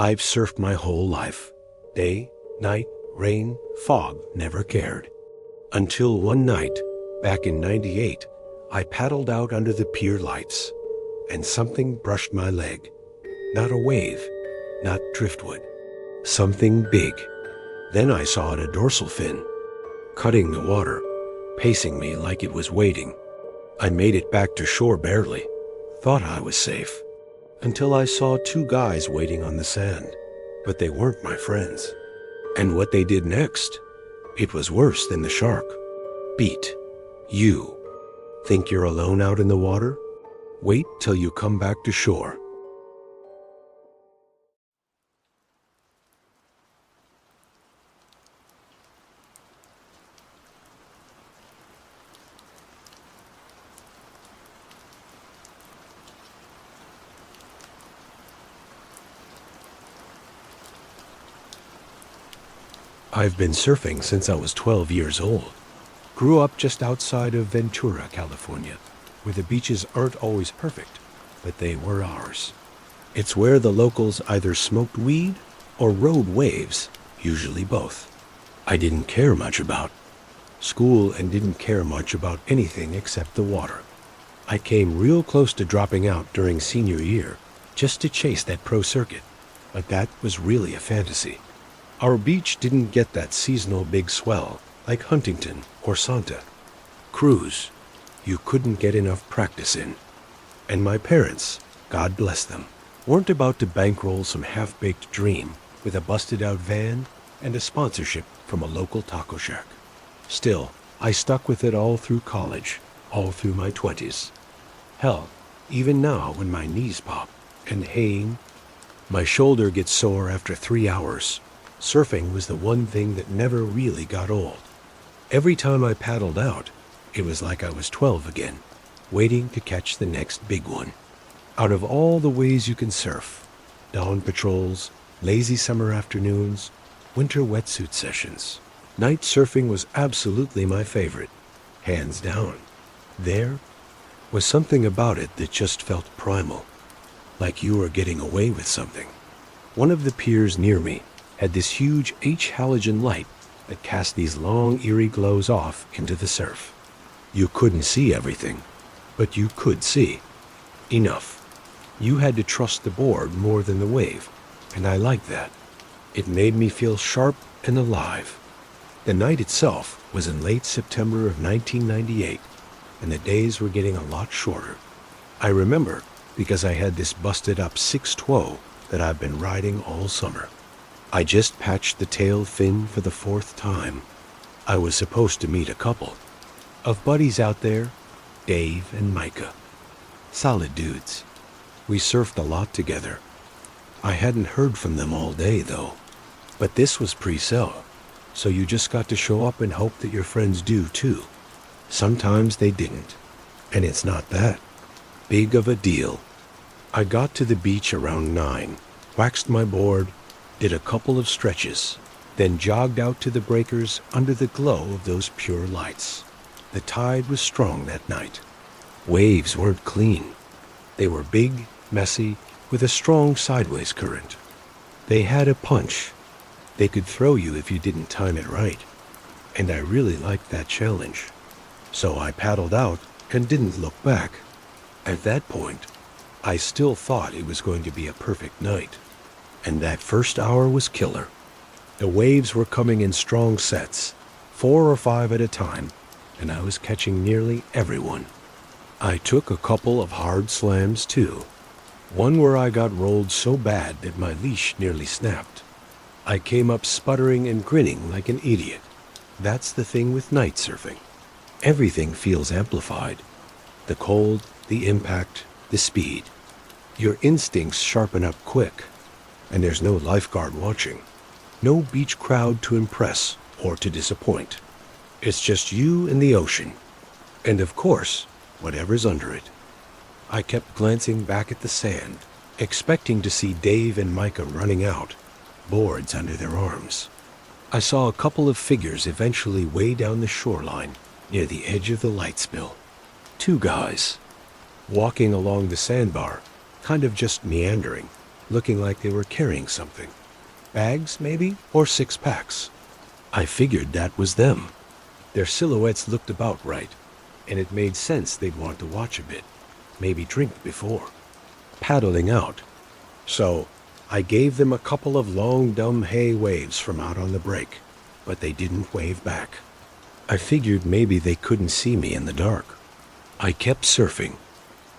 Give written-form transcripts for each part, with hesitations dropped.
I've surfed my whole life. Day, night, rain, fog, never cared. Until one night, back in '98, I paddled out under the pier lights, and something brushed my leg. Not a wave, not driftwood. Something big. Then I saw it a dorsal fin, cutting the water, pacing me like it was waiting. I made it back to shore barely, thought I was safe, until I saw two guys waiting on the sand, but they weren't my friends. And what they did next, it was worse than the shark. Beat. You. Think you're alone out in the water? Wait till you come back to shore. I've been surfing since I was 12 years old. Grew up just outside of Ventura, California, where the beaches aren't always perfect, but they were ours. It's where the locals either smoked weed or rode waves, usually both. I didn't care much about school and didn't care much about anything except the water. I came real close to dropping out during senior year just to chase that pro circuit, but that was really a fantasy. Our beach didn't get that seasonal big swell like Huntington or Santa. Cruise, you couldn't get enough practice in. And my parents, God bless them, weren't about to bankroll some half-baked dream with a busted-out van and a sponsorship from a local taco shack. Still, I stuck with it all through college, all through my 20s. Hell, even now when my knees pop and haying, my shoulder gets sore after 3 hours. Surfing was the one thing that never really got old. Every time I paddled out, it was like I was 12 again, waiting to catch the next big one. Out of all the ways you can surf, dawn patrols, lazy summer afternoons, winter wetsuit sessions, night surfing was absolutely my favorite, hands down. There was something about it that just felt primal, like you were getting away with something. One of the piers near me had this huge H halogen light that cast these long, eerie glows off into the surf. You couldn't see everything, but you could see. Enough. You had to trust the board more than the wave, and I liked that. It made me feel sharp and alive. The night itself was in late September of 1998, and the days were getting a lot shorter. I remember because I had this busted-up 612 that I've been riding all summer. I just patched the tail fin for the 4th time. I was supposed to meet a couple of buddies out there, Dave and Micah. Solid dudes. We surfed a lot together. I hadn't heard from them all day, though. But this was pre-sale, so you just got to show up and hope that your friends do, too. Sometimes they didn't, and it's not that big of a deal. I got to the beach around 9, waxed my board, did a couple of stretches, then jogged out to the breakers under the glow of those pure lights. The tide was strong that night. Waves weren't clean. They were big, messy, with a strong sideways current. They had a punch. They could throw you if you didn't time it right. And I really liked that challenge. So I paddled out and didn't look back. At that point, I still thought it was going to be a perfect night. And that first hour was killer. The waves were coming in strong sets, 4 or 5 at a time, and I was catching nearly everyone. I took a couple of hard slams too. One where I got rolled so bad that my leash nearly snapped. I came up sputtering and grinning like an idiot. That's the thing with night surfing. Everything feels amplified. The cold, the impact, the speed. Your instincts sharpen up quick. And there's no lifeguard watching, no beach crowd to impress or to disappoint. It's just you and the ocean, and of course, whatever's under it. I kept glancing back at the sand, expecting to see Dave and Micah running out, boards under their arms. I saw a couple of figures eventually way down the shoreline near the edge of the light spill. 2 guys, walking along the sandbar, kind of just meandering. looking like they were carrying something. Bags, maybe, or six-packs. I figured that was them. Their silhouettes looked about right, and it made sense they'd want to watch a bit, maybe drink before. Paddling out. So, I gave them a couple of long, dumb hay waves from out on the break, but they didn't wave back. I figured maybe they couldn't see me in the dark. I kept surfing,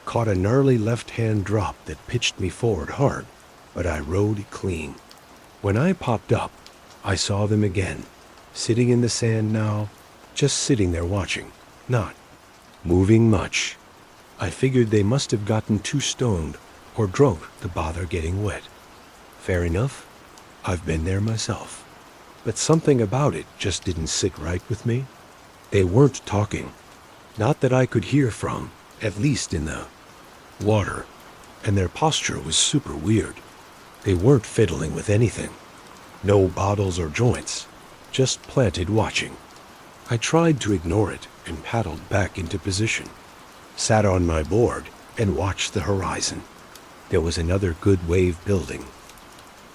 caught a gnarly left-hand drop that pitched me forward hard, but I rode it clean. When I popped up, I saw them again, sitting in the sand now, just sitting there watching, not moving much. I figured they must have gotten too stoned or drunk to bother getting wet. Fair enough. I've been there myself. But something about it just didn't sit right with me. They weren't talking. Not that I could hear from, at least in the water. And their posture was super weird. They weren't fiddling with anything. No bottles or joints. Just planted watching. I tried to ignore it and paddled back into position. Sat on my board and watched the horizon. There was another good wave building.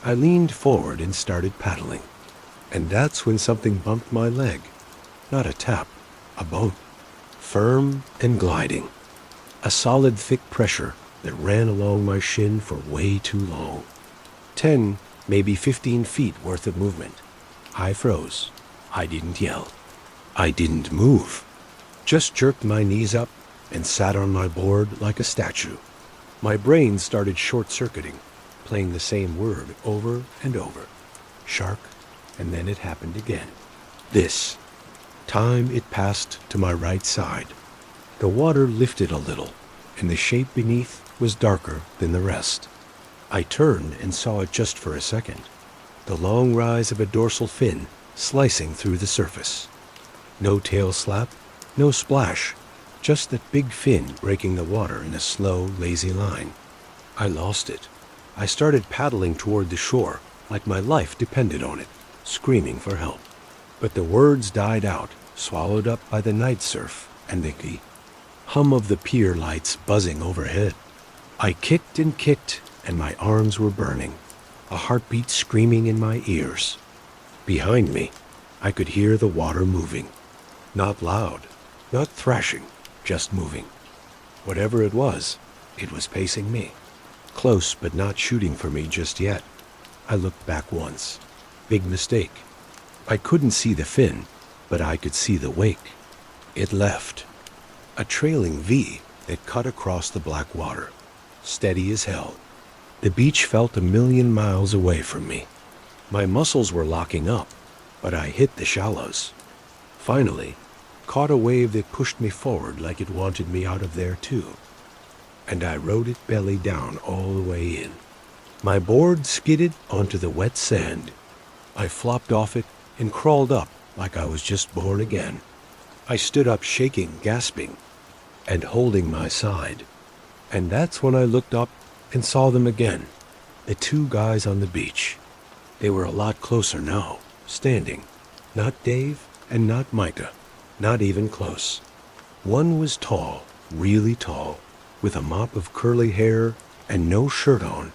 I leaned forward and started paddling. And that's when something bumped my leg. Not a tap, a bump. Firm and gliding. A solid, thick pressure that ran along my shin for way too long. 10, maybe 15 feet worth of movement. I froze. I didn't yell. I didn't move. Just jerked my knees up and sat on my board like a statue. My brain started short-circuiting, playing the same word over and over. Shark, and then it happened again. This time it passed to my right side. The water lifted a little, and the shape beneath was darker than the rest. I turned and saw it just for a second. The long rise of a dorsal fin slicing through the surface. No tail slap, no splash, just that big fin breaking the water in a slow, lazy line. I lost it. I started paddling toward the shore like my life depended on it, screaming for help. But the words died out, swallowed up by the night surf and the hum of the pier lights buzzing overhead. I kicked and kicked, and my arms were burning, a heartbeat screaming in my ears. Behind me, I could hear the water moving. Not loud, not thrashing, just moving. Whatever it was pacing me. Close, but not shooting for me just yet. I looked back once. Big mistake. I couldn't see the fin, but I could see the wake. It left. A trailing V that cut across the black water. Steady as hell. The beach felt 1,000,000 miles away from me. My muscles were locking up, but I hit the shallows. Finally, caught a wave that pushed me forward like it wanted me out of there too. And I rode it belly down all the way in. My board skidded onto the wet sand. I flopped off it and crawled up like I was just born again. I stood up shaking, gasping, and holding my side. And that's when I looked up and saw them again, the two guys on the beach. They were a lot closer now, standing. Not Dave and not Micah, not even close. One was tall, really tall, with a mop of curly hair and no shirt on,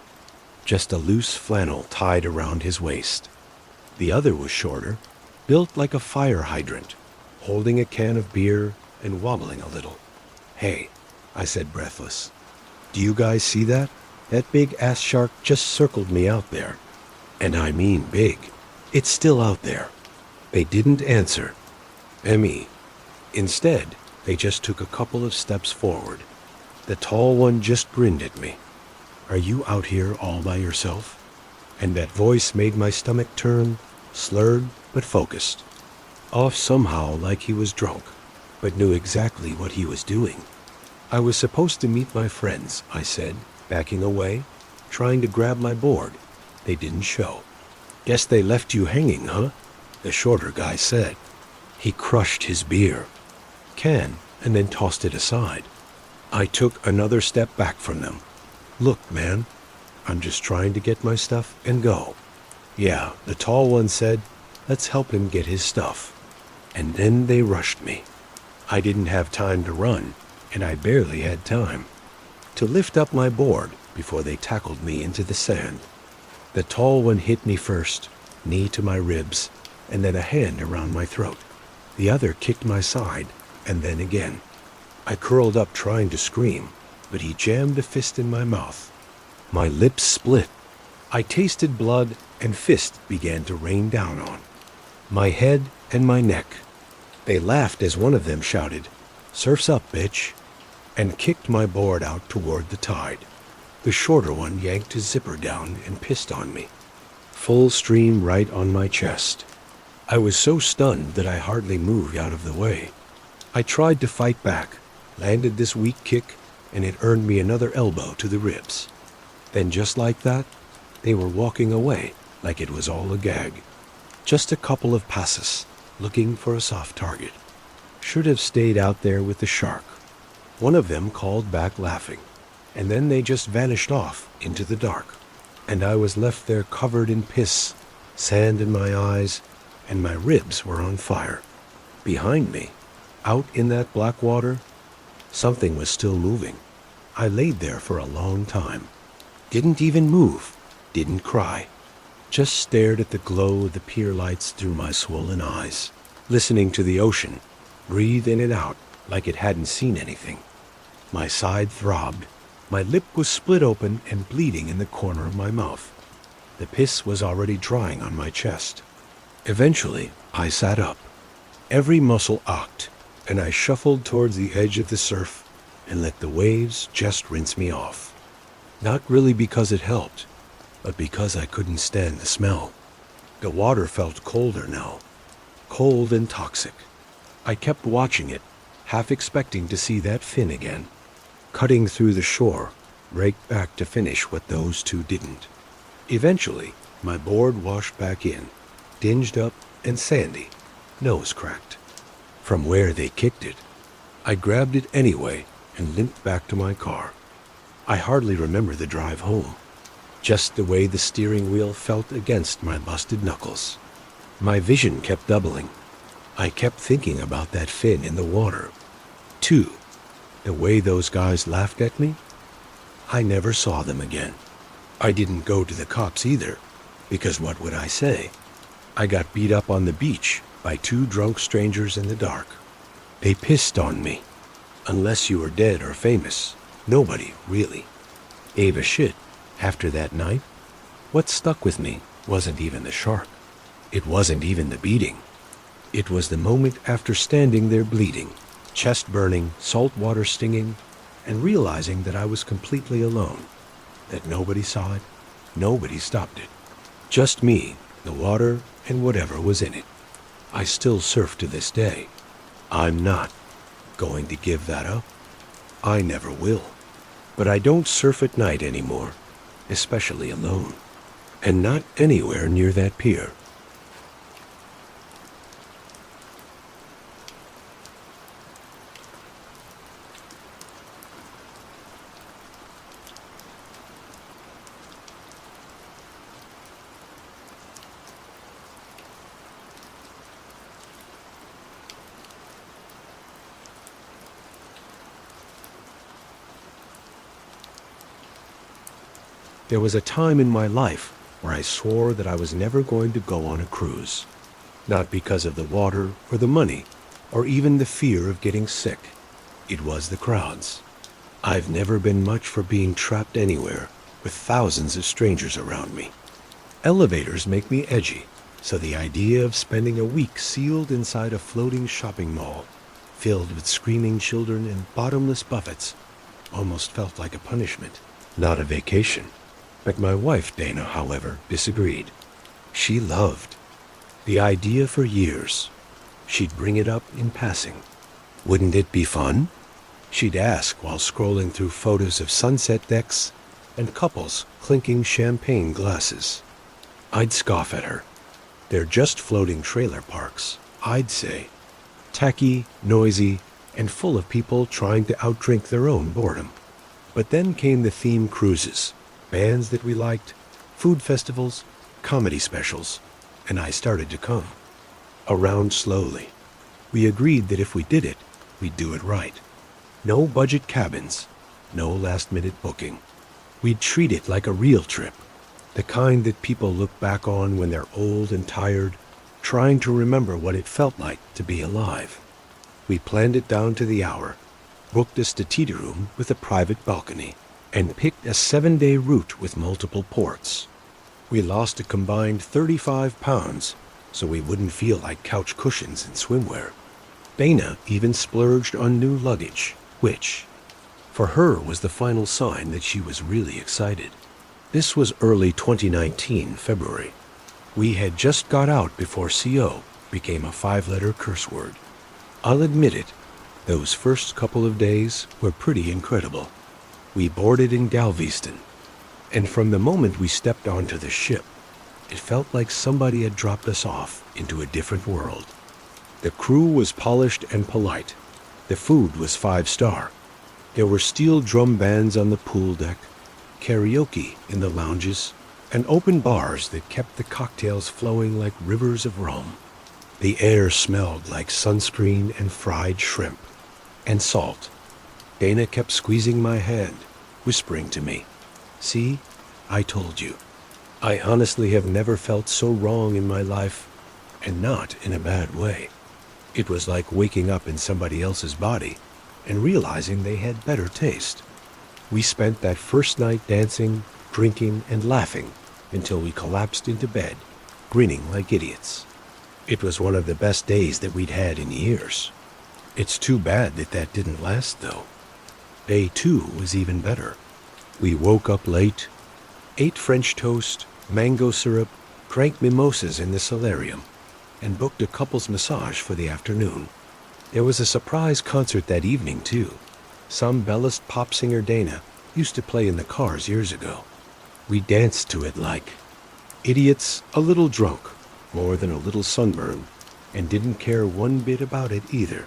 just a loose flannel tied around his waist. The other was shorter, built like a fire hydrant, holding a can of beer and wobbling a little. "Hey," I said breathless. "Do you guys see that? That big ass shark just circled me out there. And I mean big. It's still out there." They didn't answer. Me. Instead, they just took a couple of steps forward. The tall one just grinned at me. "Are you out here all by yourself?" And that voice made my stomach turn, slurred but focused. Off somehow like he was drunk, but knew exactly what he was doing. "I was supposed to meet my friends," I said, backing away, trying to grab my board. They didn't show. "Guess they left you hanging, huh?" the shorter guy said. He crushed his beer can and then tossed it aside. I took another step back from them. "Look, man, I'm just trying to get my stuff and go." "Yeah," the tall one said, "let's help him get his stuff." And then they rushed me. I didn't have time to run, and I barely had time. To lift up my board, before they tackled me into the sand. The tall one hit me first, knee to my ribs, and then a hand around my throat. The other kicked my side, and then again. I curled up trying to scream, but he jammed a fist in my mouth. My lips split. I tasted blood, and fists began to rain down on my head and my neck. They laughed as one of them shouted, "Surf's up, bitch," and kicked my board out toward the tide. The shorter one yanked his zipper down and pissed on me. Full stream right on my chest. I was so stunned that I hardly moved out of the way. I tried to fight back, landed this weak kick, and it earned me another elbow to the ribs. Then just like that, they were walking away like it was all a gag. Just a couple of passes, looking for a soft target. Should have stayed out there with the shark. One of them called back laughing, and then they just vanished off into the dark. And I was left there covered in piss, sand in my eyes, and my ribs were on fire. Behind me, out in that black water, something was still moving. I laid there for a long time. Didn't even move, didn't cry. Just stared at the glow of the pier lights through my swollen eyes, listening to the ocean, breathe in and out like it hadn't seen anything. My side throbbed. My lip was split open and bleeding in the corner of my mouth. The piss was already drying on my chest. Eventually, I sat up. Every muscle ached, and I shuffled towards the edge of the surf and let the waves just rinse me off. Not really because it helped, but because I couldn't stand the smell. The water felt colder now, cold and toxic. I kept watching it, half expecting to see that fin again, cutting through the shore, break back to finish what those two didn't. Eventually, my board washed back in, dinged up and sandy, nose cracked. From where they kicked it, I grabbed it anyway and limped back to my car. I hardly remember the drive home, just the way the steering wheel felt against my busted knuckles. My vision kept doubling. I kept thinking about that fin in the water. Too, the way those guys laughed at me. I never saw them again. I didn't go to the cops either, because what would I say? I got beat up on the beach by two drunk strangers in the dark. They pissed on me. Unless you were dead or famous, nobody really gave a shit after that night. What stuck with me wasn't even the shark. It wasn't even the beating. It was the moment after standing there bleeding, chest burning, salt water stinging, and realizing that I was completely alone, that nobody saw it, nobody stopped it. Just me, the water, and whatever was in it. I still surf to this day. I'm not going to give that up. I never will. But I don't surf at night anymore, especially alone, and not anywhere near that pier. There was a time in my life where I swore that I was never going to go on a cruise. Not because of the water or the money, or even the fear of getting sick. It was the crowds. I've never been much for being trapped anywhere with thousands of strangers around me. Elevators make me edgy, so the idea of spending a week sealed inside a floating shopping mall, filled with screaming children and bottomless buffets, almost felt like a punishment, not a vacation. But my wife, Dana, however, disagreed. She loved the idea for years. She'd bring it up in passing. Wouldn't it be fun? She'd ask while scrolling through photos of sunset decks and couples clinking champagne glasses. I'd scoff at her. They're just floating trailer parks, I'd say. Tacky, noisy, and full of people trying to outdrink their own boredom. But then came the theme cruises. Bands that we liked, food festivals, comedy specials, and I started to come. Around slowly. We agreed that if we did it, we'd do it right. No budget cabins, no last-minute booking. We'd treat it like a real trip, the kind that people look back on when they're old and tired, trying to remember what it felt like to be alive. We planned it down to the hour, booked a stateroom with a private balcony, and picked a 7-day route with multiple ports. We lost a combined 35 pounds, so we wouldn't feel like couch cushions in swimwear. Dana even splurged on new luggage, which, for her, was the final sign that she was really excited. This was early 2019, February. We had just got out before CO became a 5-letter curse word. I'll admit it, those first couple of days were pretty incredible. We boarded in Galveston, and from the moment we stepped onto the ship, it felt like somebody had dropped us off into a different world. The crew was polished and polite. The food was 5-star. There were steel drum bands on the pool deck, karaoke in the lounges, and open bars that kept the cocktails flowing like rivers of rum. The air smelled like sunscreen and fried shrimp and salt. Dana kept squeezing my hand, whispering to me, "See, I told you." I honestly have never felt so wrong in my life, and not in a bad way. It was like waking up in somebody else's body and realizing they had better taste. We spent that first night dancing, drinking, and laughing until we collapsed into bed, grinning like idiots. It was one of the best days that we'd had in years. It's too bad that that didn't last, though. Day 2 was even better. We woke up late, ate French toast, mango syrup, drank mimosas in the solarium, and booked a couple's massage for the afternoon. There was a surprise concert that evening, too. Some bellist pop singer Dana used to play in the cars years ago. We danced to it like idiots, a little drunk, more than a little sunburned, and didn't care one bit about it either.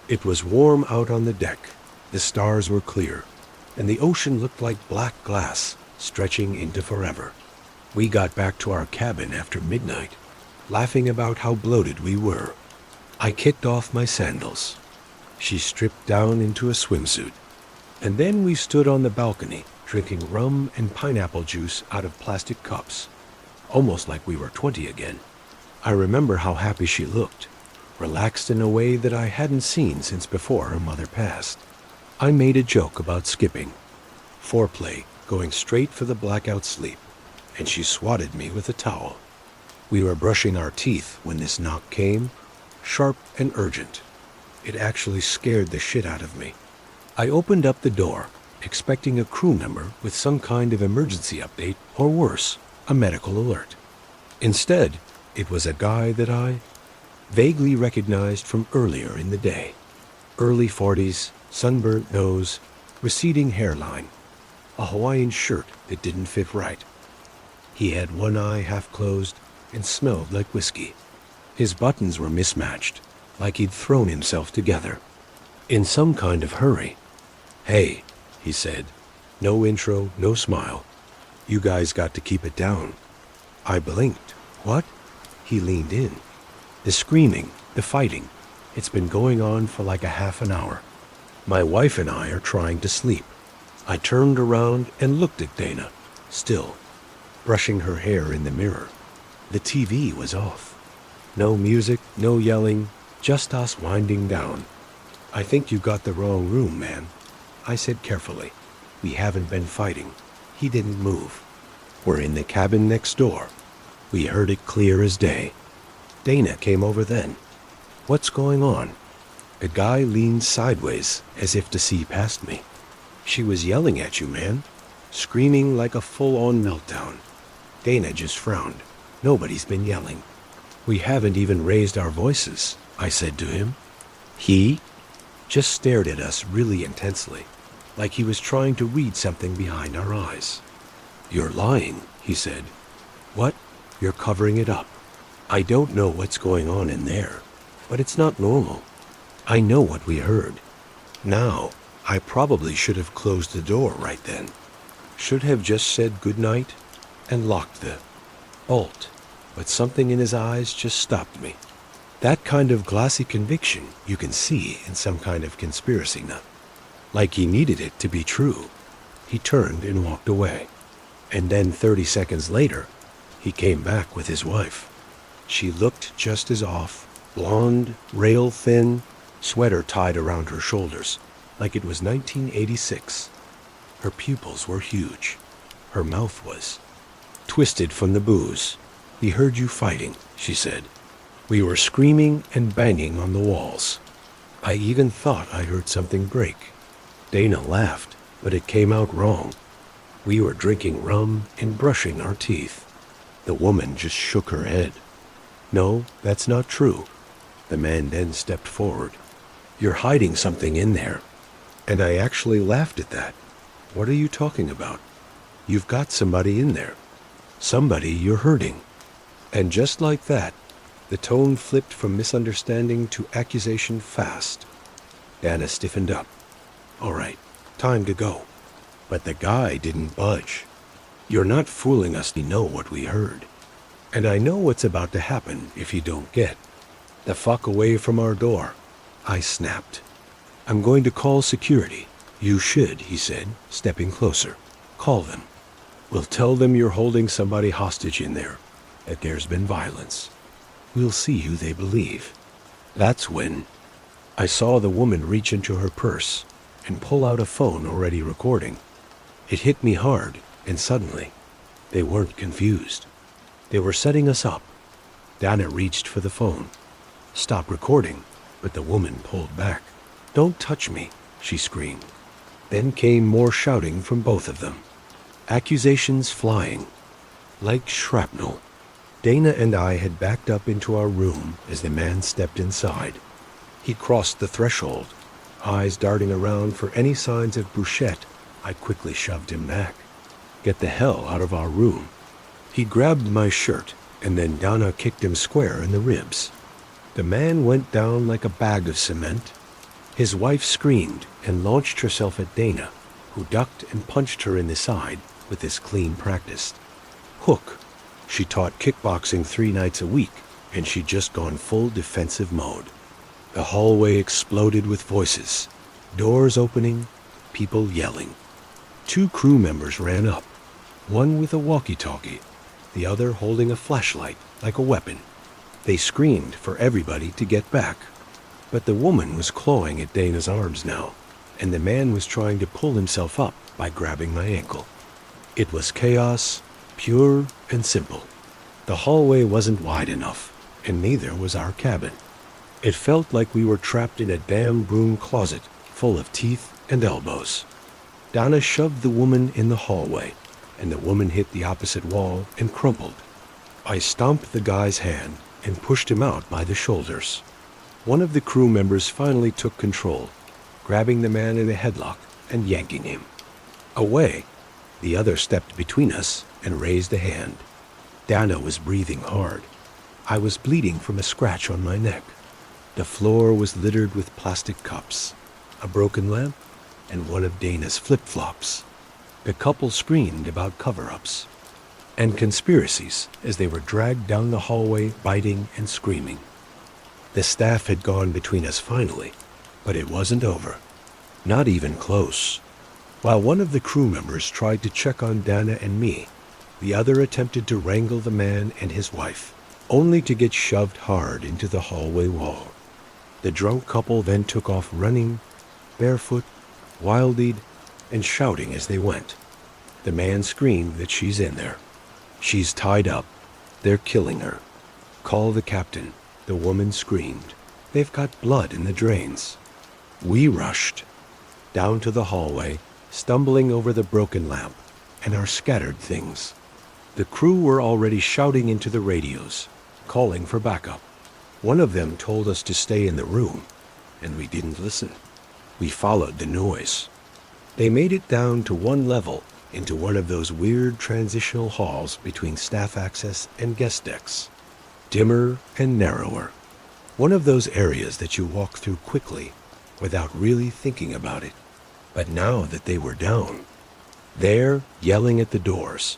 It was warm out on the deck, the stars were clear, and the ocean looked like black glass stretching into forever. We got back to our cabin after midnight, laughing about how bloated we were. I kicked off my sandals. She stripped down into a swimsuit. And then we stood on the balcony, drinking rum and pineapple juice out of plastic cups, almost like we were 20 again. I remember how happy she looked, relaxed in a way that I hadn't seen since before her mother passed. I made a joke about skipping, foreplay, going straight for the blackout sleep, and she swatted me with a towel. We were brushing our teeth when this knock came, sharp and urgent. It actually scared the shit out of me. I opened up the door, expecting a crew member with some kind of emergency update, or worse, a medical alert. Instead, it was a guy that I vaguely recognized from earlier in the day. Early 40s, sunburnt nose, receding hairline, a Hawaiian shirt that didn't fit right. He had one eye half closed and smelled like whiskey. His buttons were mismatched, like he'd thrown himself together, in some kind of hurry. "Hey," he said. No intro, no smile. "You guys got to keep it down." I blinked. "What?" He leaned in. "The screaming, the fighting. It's been going on for like a half an hour. My wife and I are trying to sleep." I turned around and looked at Dana, still, brushing her hair in the mirror. The TV was off. No music, no yelling, just us winding down. "I think you got the wrong room, man," I said carefully. "We haven't been fighting." He didn't move. "We're in the cabin next door." We heard it clear as day. Dana came over then. "What's going on?" The guy leaned sideways as if to see past me. "She was yelling at you, man. Screaming like a full-on meltdown." Dana just frowned. "Nobody's been yelling." "We haven't even raised our voices," I said to him. He just stared at us really intensely, like he was trying to read something behind our eyes. "You're lying," he said. "What? You're covering it up." "I don't know what's going on in there, but it's not normal. I know what we heard. Now, I probably should have closed the door right then. Should have just said goodnight and locked the bolt, but something in his eyes just stopped me. That kind of glassy conviction you can see in some kind of conspiracy nut. Like he needed it to be true. He turned and walked away. And then 30 seconds later, he came back with his wife. She looked just as off, blonde, rail thin, sweater tied around her shoulders, like it was 1986. Her pupils were huge. Her mouth was twisted from the booze. "We heard you fighting," she said. "We were screaming and banging on the walls. I even thought I heard something break." Dana laughed, but it came out wrong. We were drinking rum and brushing our teeth. The woman just shook her head. "No, that's not true." The man then stepped forward. "You're hiding something in there." And I actually laughed at that. "What are you talking about? You've got somebody in there. Somebody you're hurting." And just like that, the tone flipped from misunderstanding to accusation fast. Dana stiffened up. "All right, time to go." But the guy didn't budge. "You're not fooling us to know what we heard. And I know what's about to happen if you don't get the fuck away from our door," I snapped. "I'm going to call security." "You should," he said, stepping closer. "Call them. We'll tell them you're holding somebody hostage in there, that there's been violence. We'll see who they believe." That's when I saw the woman reach into her purse and pull out a phone already recording. It hit me hard, and suddenly, they weren't confused. They were setting us up. Dana reached for the phone. "Stop recording," but the woman pulled back. "Don't touch me," she screamed. Then came more shouting from both of them. Accusations flying, like shrapnel. Dana and I had backed up into our room as the man stepped inside. He crossed the threshold, eyes darting around for any signs of bruchette. I quickly shoved him back. "Get the hell out of our room." He grabbed my shirt, and then Dana kicked him square in the ribs. The man went down like a bag of cement. His wife screamed and launched herself at Dana, who ducked and punched her in the side with his clean practice. Hook. She taught kickboxing 3 nights a week, and she'd just gone full defensive mode. The hallway exploded with voices, doors opening, people yelling. 2 crew members ran up, one with a walkie-talkie, the other holding a flashlight like a weapon. They screamed for everybody to get back. But the woman was clawing at Dana's arms now, and the man was trying to pull himself up by grabbing my ankle. It was chaos, pure and simple. The hallway wasn't wide enough, and neither was our cabin. It felt like we were trapped in a damn broom closet full of teeth and elbows. Dana shoved the woman in the hallway, and the woman hit the opposite wall and crumpled. I stomped the guy's hand and pushed him out by the shoulders. One of the crew members finally took control, grabbing the man in a headlock and yanking him away. The other stepped between us and raised a hand. Dana was breathing hard. I was bleeding from a scratch on my neck. The floor was littered with plastic cups, a broken lamp, and one of Dana's flip-flops. The couple screamed about cover-ups and conspiracies as they were dragged down the hallway, biting and screaming. The staff had gone between us finally, but it wasn't over. Not even close. While one of the crew members tried to check on Dana and me, the other attempted to wrangle the man and his wife, only to get shoved hard into the hallway wall. The drunk couple then took off running, barefoot, wild-eyed, and shouting as they went. The man screamed that she's in there. "She's tied up. They're killing her. Call the captain," the woman screamed. "They've got blood in the drains." We rushed down to the hallway, stumbling over the broken lamp and our scattered things. The crew were already shouting into the radios, calling for backup. One of them told us to stay in the room, and we didn't listen. We followed the noise. They made it down to one level into one of those weird transitional halls between staff access and guest decks, dimmer and narrower. One of those areas that you walk through quickly without really thinking about it. But now that they were down, there, yelling at the doors,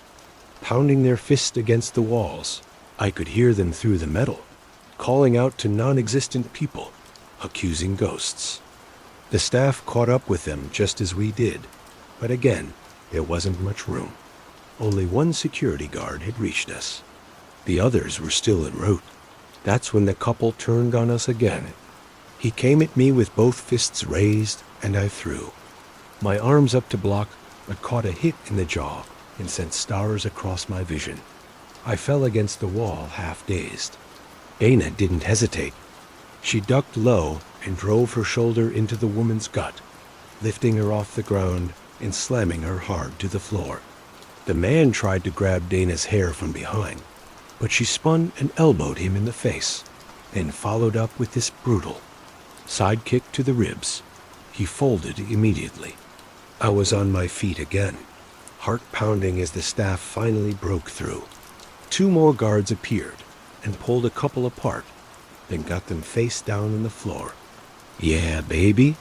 pounding their fists against the walls, I could hear them through the metal, calling out to non-existent people, accusing ghosts. The staff caught up with them just as we did, but again, There wasn't much room. Only one security guard had reached us. The others were still en route. That's when the couple turned on us again. He came at me with both fists raised, and I threw. My arms up to block, but caught a hit in the jaw and sent stars across my vision. I fell against the wall, half dazed. Dana didn't hesitate. She ducked low and drove her shoulder into the woman's gut, lifting her off the ground and slamming her hard to the floor. The man tried to grab Dana's hair from behind, but she spun and elbowed him in the face, then followed up with this brutal side kick to the ribs. He folded immediately. I was on my feet again, heart pounding as the staff finally broke through. 2 more guards appeared and pulled a couple apart, then got them face down on the floor. Yeah, baby.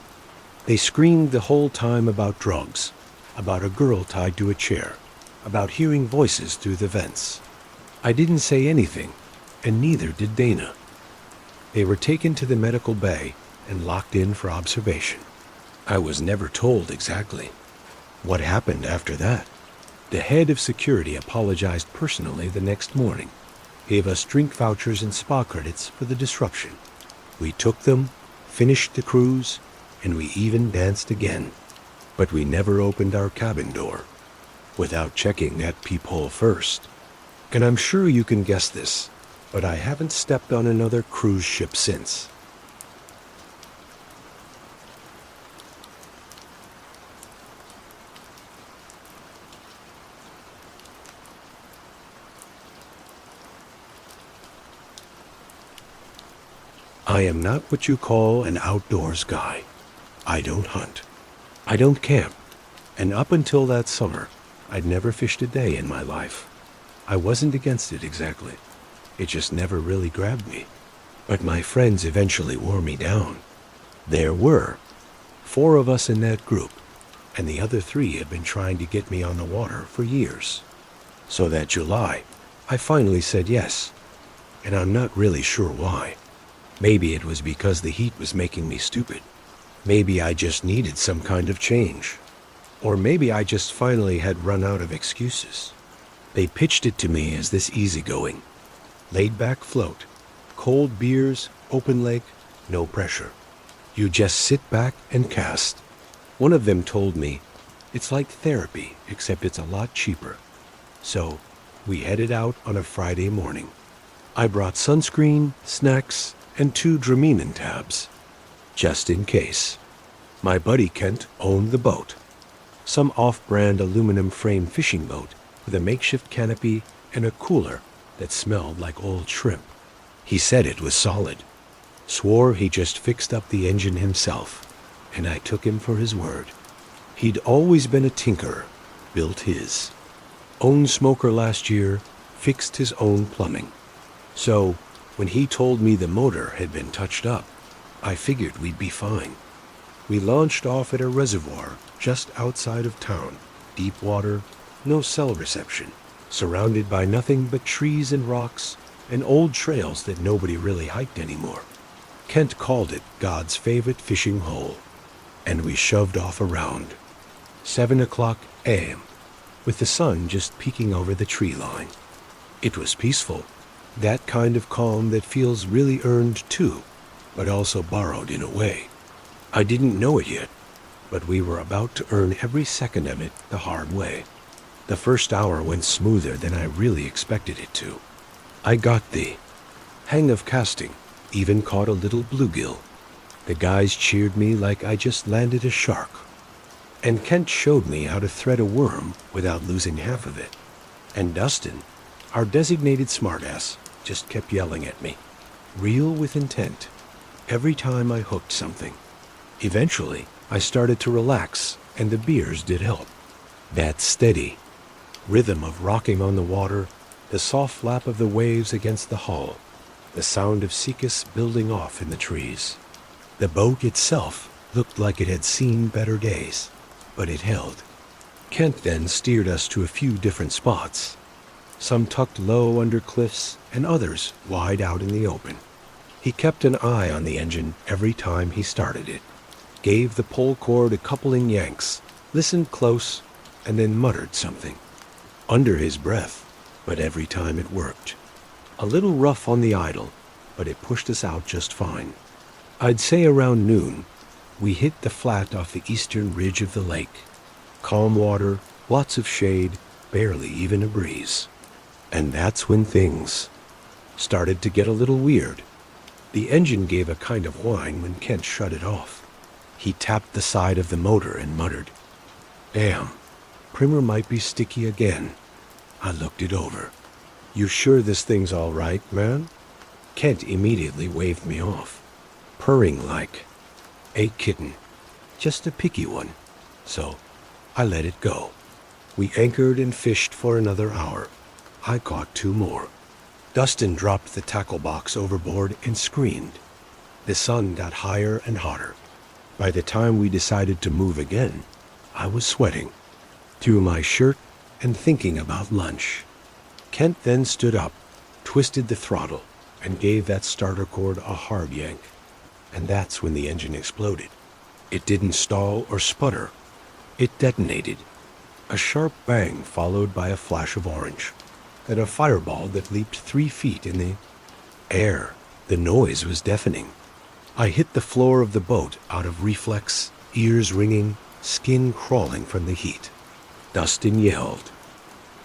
They screamed the whole time about drugs, about a girl tied to a chair, about hearing voices through the vents. I didn't say anything, and neither did Dana. They were taken to the medical bay and locked in for observation. I was never told exactly what happened after that. The head of security apologized personally the next morning, gave us drink vouchers and spa credits for the disruption. We took them, finished the cruise, and we even danced again. But we never opened our cabin door without checking that peephole first. And I'm sure you can guess this, but I haven't stepped on another cruise ship since. I am not what you call an outdoors guy. I don't hunt. I don't camp. And up until that summer, I'd never fished a day in my life. I wasn't against it exactly. It just never really grabbed me. But my friends eventually wore me down. There were 4 of us in that group, and the other 3 had been trying to get me on the water for years. So that July, I finally said yes, and I'm not really sure why. Maybe it was because the heat was making me stupid. Maybe I just needed some kind of change. Or maybe I just finally had run out of excuses. They pitched it to me as this easygoing, laid-back float, cold beers, open lake, no pressure. You just sit back and cast. One of them told me, it's like therapy, except it's a lot cheaper. So we headed out on a Friday morning. I brought sunscreen, snacks, and 2 DOGMAN tabs, just in case. My buddy Kent owned the boat, some off-brand aluminum frame fishing boat with a makeshift canopy and a cooler that smelled like old shrimp. He said it was solid, swore he just fixed up the engine himself, and I took him for his word. He'd always been a tinkerer, built his own smoker last year, fixed his own plumbing. So when he told me the motor had been touched up, I figured we'd be fine. We launched off at a reservoir just outside of town, deep water, no cell reception, surrounded by nothing but trees and rocks and old trails that nobody really hiked anymore. Kent called it God's favorite fishing hole, and we shoved off around 7:00 a.m., with the sun just peeking over the tree line. It was peaceful. That kind of calm that feels really earned too, but also borrowed in a way. I didn't know it yet, but we were about to earn every second of it the hard way. The first hour went smoother than I really expected it to. I got the hang of casting, even caught a little bluegill. The guys cheered me like I just landed a shark. And Kent showed me how to thread a worm without losing half of it. And Dustin, our designated smartass, just kept yelling at me, reel with intent, every time I hooked something. Eventually, I started to relax, and the beers did help. That steady rhythm of rocking on the water, the soft lap of the waves against the hull, the sound of cicadas building off in the trees. The boat itself looked like it had seen better days, but it held. Kent then steered us to a few different spots, some tucked low under cliffs and others wide out in the open. He kept an eye on the engine every time he started it, gave the pole cord a coupling yanks, listened close, and then muttered something under his breath, but every time it worked. A little rough on the idle, but it pushed us out just fine. I'd say around noon, we hit the flat off the eastern ridge of the lake. Calm water, lots of shade, barely even a breeze. And that's when things started to get a little weird. The engine gave a kind of whine when Kent shut it off. He tapped the side of the motor and muttered, "Damn, primer might be sticky again." I looked it over. "You sure this thing's all right, man?" Kent immediately waved me off, purring like a kitten, just a picky one. So I let it go. We anchored and fished for another hour. I caught 2 more. Dustin dropped the tackle box overboard and screamed. The sun got higher and hotter. By the time we decided to move again, I was sweating through my shirt and thinking about lunch. Kent then stood up, twisted the throttle, and gave that starter cord a hard yank. And that's when the engine exploded. It didn't stall or sputter. It detonated. A sharp bang followed by a flash of orange, and a fireball that leaped 3 feet in the air. The noise was deafening. I hit the floor of the boat out of reflex, ears ringing, skin crawling from the heat. Dustin yelled.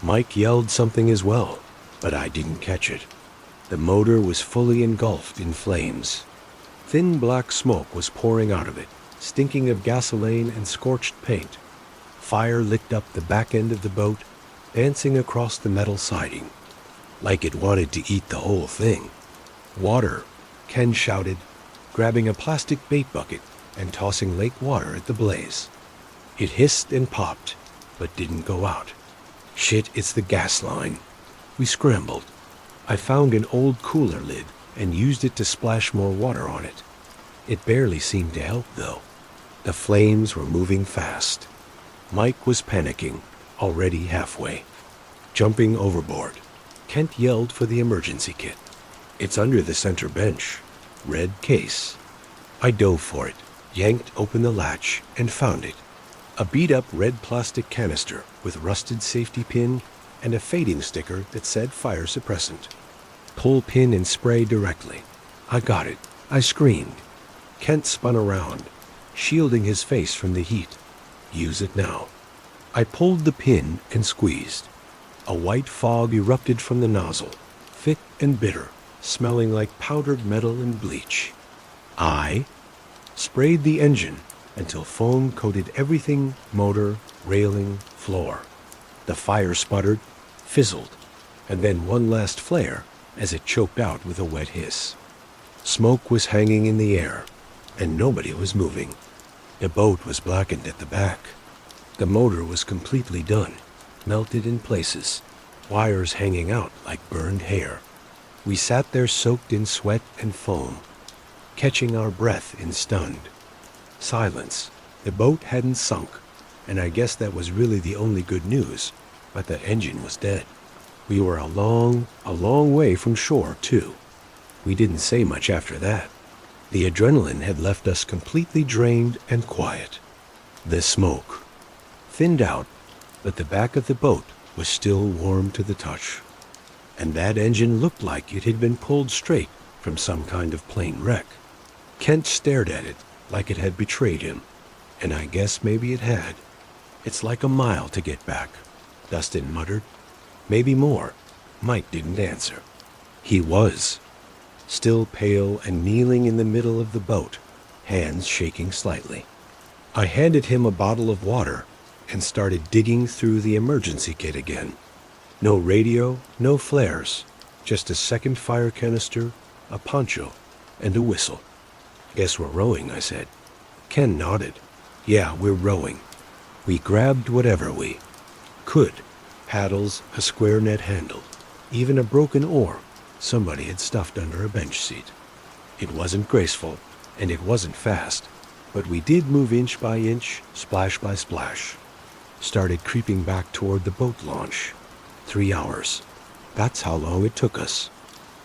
Mike yelled something as well, but I didn't catch it. The motor was fully engulfed in flames. Thin black smoke was pouring out of it, stinking of gasoline and scorched paint. Fire licked up the back end of the boat, dancing across the metal siding, like it wanted to eat the whole thing. "Water," Ken shouted, grabbing a plastic bait bucket and tossing lake water at the blaze. It hissed and popped, but didn't go out. "Shit, it's the gas line." We scrambled. I found an old cooler lid and used it to splash more water on it. It barely seemed to help, though. The flames were moving fast. Mike was panicking, already halfway. Jumping overboard, Kent yelled for the emergency kit. "It's under the center bench. Red case." I dove for it, yanked open the latch, and found it. A beat-up red plastic canister with rusted safety pin and a fading sticker that said fire suppressant. "Pull pin and spray directly." I got it. I screamed. Kent spun around, shielding his face from the heat. "Use it now." I pulled the pin and squeezed. A white fog erupted from the nozzle, thick and bitter, smelling like powdered metal and bleach. I sprayed the engine until foam coated everything, motor, railing, floor. The fire sputtered, fizzled, and then one last flare as it choked out with a wet hiss. Smoke was hanging in the air, and nobody was moving. The boat was blackened at the back. The motor was completely done, melted in places, wires hanging out like burned hair. We sat there soaked in sweat and foam, catching our breath in stunned silence. The boat hadn't sunk, and I guess that was really the only good news, but the engine was dead. We were a long way from shore, too. We didn't say much after that. The adrenaline had left us completely drained and quiet. The smoke thinned out, but the back of the boat was still warm to the touch. And that engine looked like it had been pulled straight from some kind of plane wreck. Kent stared at it like it had betrayed him, and I guess maybe it had. "It's like a mile to get back," Dustin muttered. "Maybe more." Mike didn't answer. He was still pale and kneeling in the middle of the boat, hands shaking slightly. I handed him a bottle of water and started digging through the emergency kit again. No radio, no flares, just a second fire canister, a poncho, and a whistle. "Guess we're rowing," I said. Ken nodded. "Yeah, we're rowing." We grabbed whatever we could. Paddles, a square net handle, even a broken oar somebody had stuffed under a bench seat. It wasn't graceful, and it wasn't fast, but we did move inch by inch, splash by splash. Started creeping back toward the boat launch. 3 hours. That's how long it took us.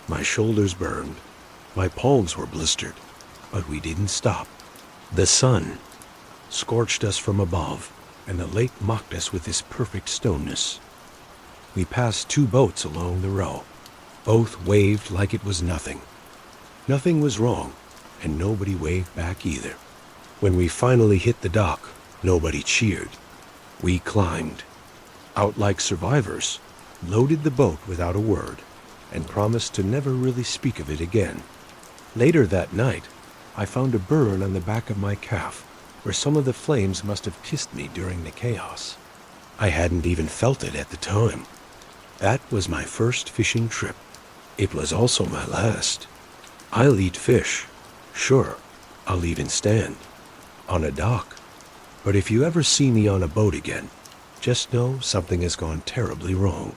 My shoulders burned. My palms were blistered, but we didn't stop. The sun scorched us from above, and the lake mocked us with this perfect stoneness. We passed 2 boats along the row. Both waved like it was nothing. Nothing was wrong, and nobody waved back either. When we finally hit the dock, nobody cheered. We climbed. Out like survivors, loaded the boat without a word, and promised to never really speak of it again. Later that night, I found a burn on the back of my calf, where some of the flames must have kissed me during the chaos. I hadn't even felt it at the time. That was my first fishing trip. It was also my last. I'll eat fish. Sure, I'll even stand on a dock. But if you ever see me on a boat again, just know something has gone terribly wrong.